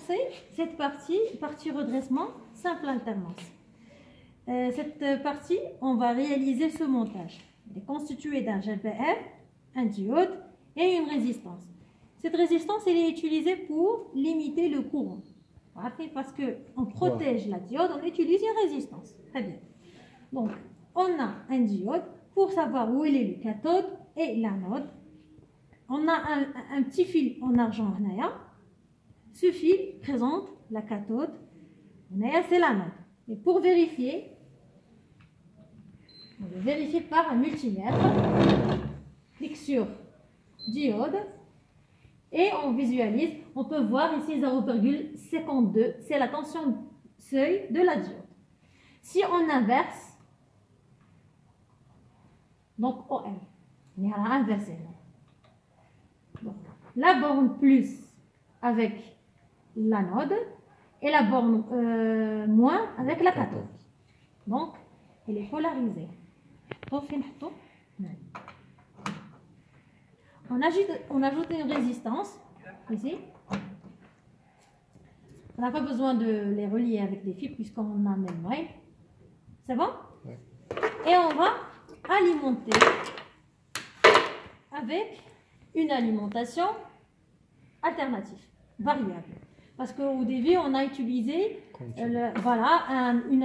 commencer cette partie redressement, simple alternance. Cette partie, on va réaliser ce montage. Il est constitué d'un GBF, un diode et une résistance. Cette résistance, elle est utilisée pour limiter le courant. Parce qu'on protège la diode, on utilise une résistance. Très bien. Donc, on a un diode pour savoir où il est le cathode et l'anode. On a un petit fil en argent. Ce fil présente la cathode. C'est l'anode. Et pour vérifier, on va vérifier par un multimètre. Clique sur diode. Et on visualise, on peut voir ici 0,52, c'est la tension seuil de la diode. Si on inverse, donc OM, on ira inverser. Donc, la borne plus avec l'anode et la borne moins avec la cathode. Donc, elle est polarisée. On ajoute une résistance, ici. On n'a pas besoin de les relier avec des fils puisqu'on a même moyen. C'est bon? Ouais. Et on va alimenter avec une alimentation alternative, variable. Parce qu'au début, on a utilisé une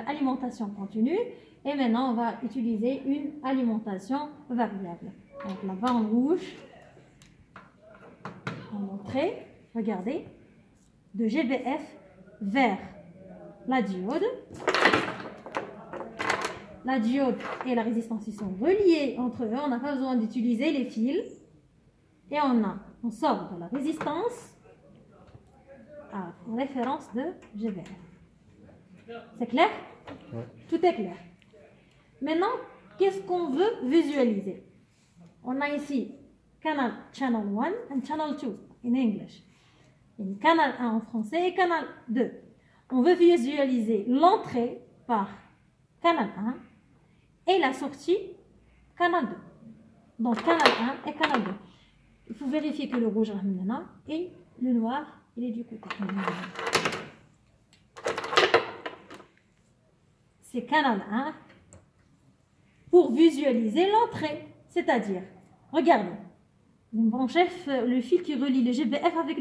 alimentation continue et maintenant, on va utiliser une alimentation variable. Donc la borne rouge, en entrée, regardez, de GBF vers la diode. La diode et la résistance ils sont reliés entre eux, on n'a pas besoin d'utiliser les fils. Et on sort de la résistance à référence de GBF. C'est clair? Ouais. Tout est clair. Maintenant, qu'est-ce qu'on veut visualiser? On a ici channel 1 et channel 2 en anglais. Canal 1 en français et canal 2. On veut visualiser l'entrée par canal 1 et la sortie canal 2. Donc canal 1 et canal 2. Il faut vérifier que le rouge est maintenant et le noir, il est du côté. C'est canal 1 pour visualiser l'entrée. C'est-à-dire, regardez, le fil qui relie le GBF avec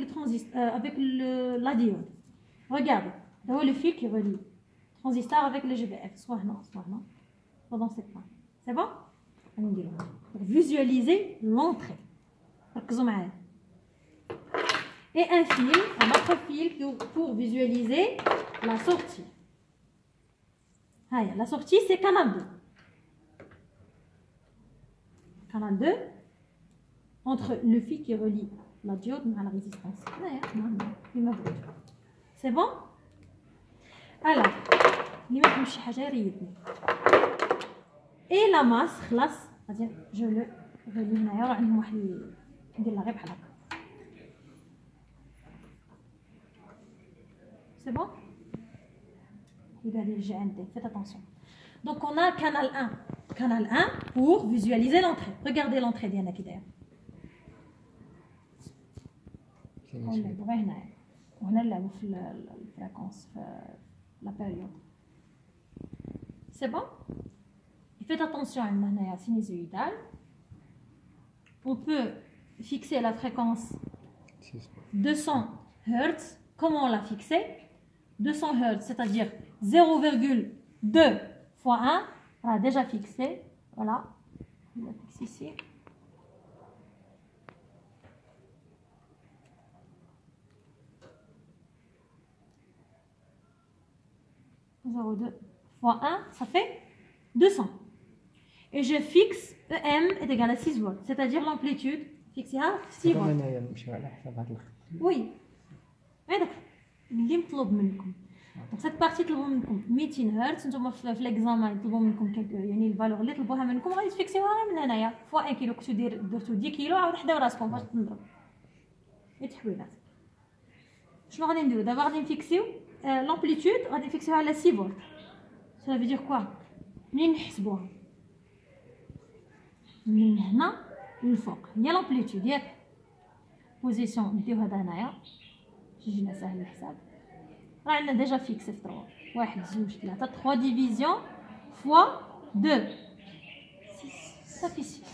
la diode. Regardez, le fil qui relie le transistor avec le GBF. Soit non, pendant cette point. C'est bon? Pour visualiser l'entrée. Et un autre fil pour visualiser la sortie. La sortie, c'est canal 2. Canal 2, entre le fil qui relie la diode à la résistance. C'est bon? Alors, et la masse, je le relie. C'est bon? Faites attention. Donc on a canal 1. Canal 1 pour visualiser l'entrée. Regardez l'entrée d'Yann Akider. On a la fréquence, la période. C'est bon? Faites attention à une sinusoïdale. On peut fixer la fréquence 200 Hz. Comment on l'a fixé? 200 Hz, c'est-à-dire 0,2 fois 1. On a déjà fixé. Voilà. On la fixe ici. fois 1, ça fait 200. Et je fixe EM est égal à 6 volts, c'est-à-dire l'amplitude fixée à 6 volts. Oui. Donc cette partie طلبوا منكم 200 هرتز نتوما في ليكزامان يطلبوا منكم يعني الفالور اللي طلبوها منكم غادي تفيكسيوها من هنايا فوا 1 كيلو كنتو درتو 10 كيلو عاود حداو راسكم فاش تنضرب غير تحويلات. شنو غادي نديرو دابا؟ غادي نفيكسيو لامبليتود غادي نفيكسيوها على 6 فولت. سا فيدير كوا منين نحسبوها؟ من هنا للفوق هي لامبليتود ياك. بوزيسيون نديو هذا هنايا تجينا سهل الحساب. راه عندنا ديجا فيكس في 3 1 2 3 3 ديفيزيون فوا 2 صافي 6.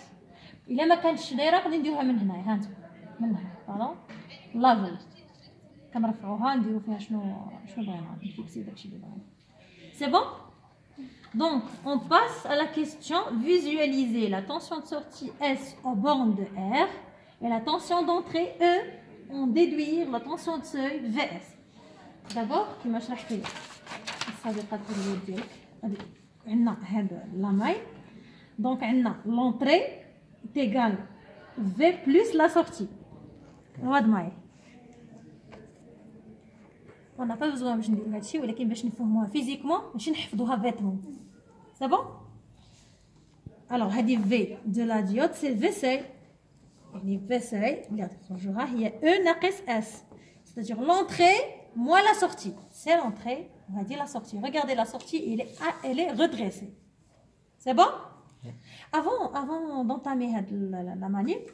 الا ما كانتش دايره غادي نديروها من هنايا. ها انتم من هنا فوالا لافل كنرفعوها نديرو فيها شنو بغينا نفيكسيو داكشي اللي بغينا. سي بون. Donc, on passe à la question visualiser la tension de sortie S aux bornes de R et la tension d'entrée E en déduire la tension de seuil VS. D'abord, كما شرحت لك السابقة التدريب ديالك غادي عندنا هاد لاماي. دونك عندنا لونطري تيغال في بلس لا سورتي. وهاد معايا on n'a pas besoin باش نديرو هادشي ولكن باش نفهموها فيزيكمون ماشي نحفظوها بيتمون. C'est bon? Alors, هذه V de la diode, c'est V seuil. يعني V seuil, اللي غتخرجوها هي E ناقص S. C'est-à-dire l'entrée moins la sortie. C'est l'entrée, وهذه la sortie. Regardez la sortie, elle est redressée. C'est bon? Avant d'entamer la manip,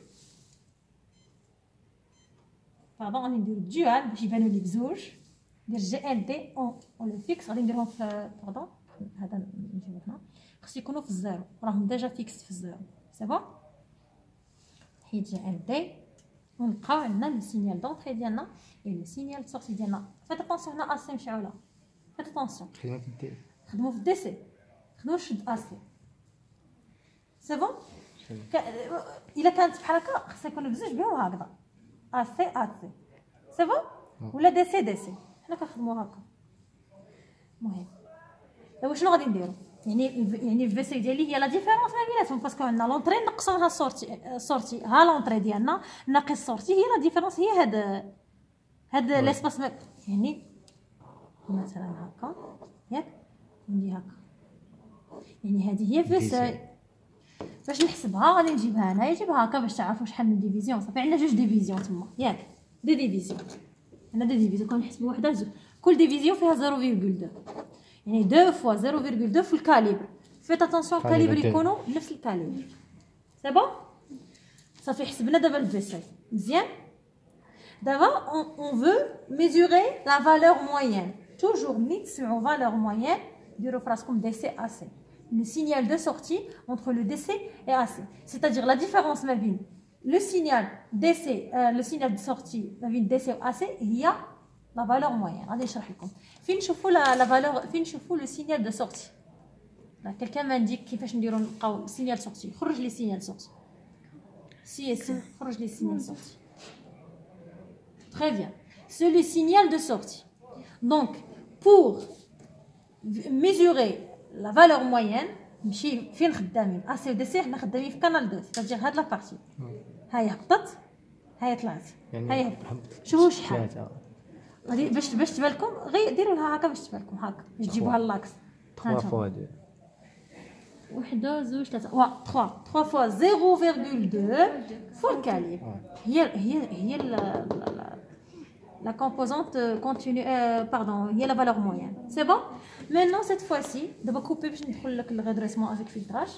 pardon, on نديرو dual باش يبانو لي بزوج. ندير GLD on le fixe, غادي نديرهم في pardon. هذا نجيبو هنا خصو يكونوا في الزيرو راهم ديجا فيكس في الزيرو. سي بون. حيد جي ال دي ونبقاو عندنا لو سينيال دونطري ديالنا اي لو سينيال دو سورتي ديالنا. فات اتونسيون هنا اسي مشعوله. فات اتونسيون خدموا في الدي سي خدموا شد اسي. سي بون. الا كانت بحال هكا خصها يكونوا بزوج بهم هكذا اسي. سي بون. ولا دي سي حنا كنخدموا هكا. المهم دابا شنو غادي نديرو؟ يعني الفيسي ديالي هي لا ديفيرونس ما بيناتهم باسكو عندنا لونطري نقصوها السورتي ها لونطري ديالنا ناقص السورتي هي لا ديفيرونس هي هاد ليسباس يعني مثلا هكا ياك ندي هكا يعني هذه هي فيسي. باش نحسبها غادي نجيبها هنايا نجيبها هكا باش تعرفوا شحال من ديفيزيون. صافي عندنا جوج ديفيزيون تما ياك دي ديفيزيون. عندنا دي ديفيزيون كنحسبوا وحده زوج كل ديفيزيون فيها 0.2 يعني 2 فوا 0.2 في الكاليبر. فيت اتونسيون الكاليبر يكونوا نفس الكاليبر. سي بون. صافي حسبنا دابا الفيسي مزيان. دابا اون فو ميزوري لا فالور موين. توجور ملي تسمعوا فالور موين ديروا في راسكم دي سي ا سي. Le signal de sortie entre le DC et AC, c'est-à-dire la différence ما بين le signal DC le signal de sortie ما بين DC و AC هي la valeur moyenne. غادي نشرح لكم فين نشوفوا لا فالور فين نشوفوا لو سينيال دو سورتي. كلكان ما نديك كيفاش نديروا نلقاو سينيال سورتي. خرج لي سينيال سورتي سي خرج لي سينيال سورتي. Très bien, c'est le signal de sortie. Donc pour mesurer la valeur moyenne نمشي فين خدامين AC و DC. حنا خدامين في كانال 2 c'est-à-dire هاد لا بارتي هاي هبطت هاي طلعت هاي هبطت. شوفوا شحال غادي باش تبان لكم غير ديروا لها هكا باش تبان لكم هكا باش تجيبوها اللاكس 3 فوا 2 وحده زوج ثلاثه 3 فوا 0.2 فوا الكاليبر. هي la composante continue pardon هي la valeur moyenne. C'est bon. Maintenant cette fois-ci دابا كوبي باش ندخل لك الريدريسمون افيك فيلتراج.